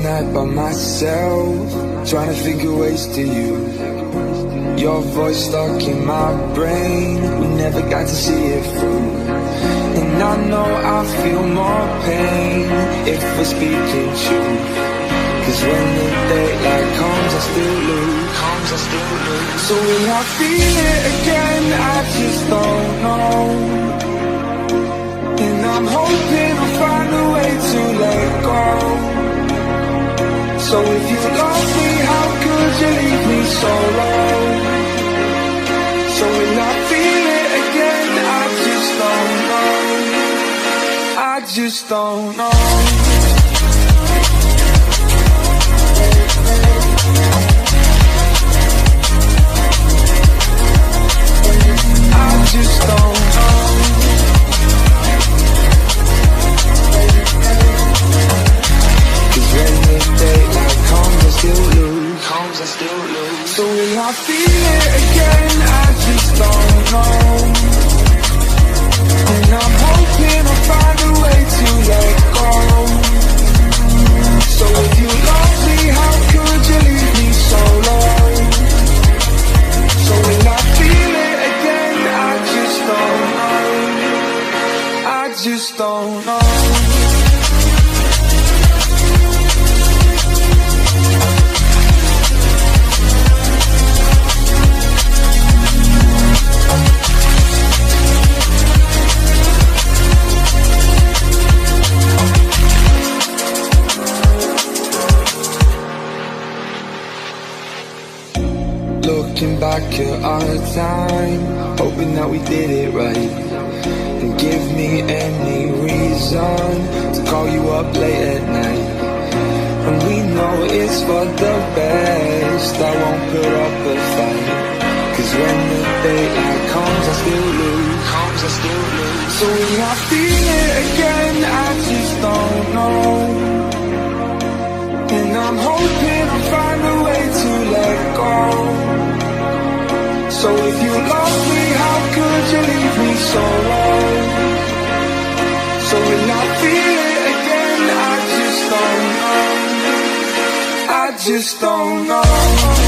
night by myself, trying to figure ways to you. Your voice stuck in my brain, we never got to see it through. And I know I feel more pain if we're speaking truth. Cause when the daylight comes, I still lose. So will I feel it again? I just don't know. And I'm hoping I'll find a way to let go. So if you love me, how could you leave me so low? So will I feel it again? I just don't know. I just don't know. I just don't know. Cause when the daylight comes, I still lose. So will I feel it again? I just don't know. And I'm hoping I'll find a way to let go. So if you love me, how could you leave me so low? So will I feel it again? I just don't know. I just don't know. Looking back at our time, hoping that we did it right. And give me any reason to call you up late at night. And we know it's for the best, I won't put up a fight. Cause when the daylight comes, I still lose. So will I feel it again? I just don't know. And I'm hoping I'll find a way to let go. So if you love me, how could you leave me so low? So will I feel it again? I just don't know. I just don't know.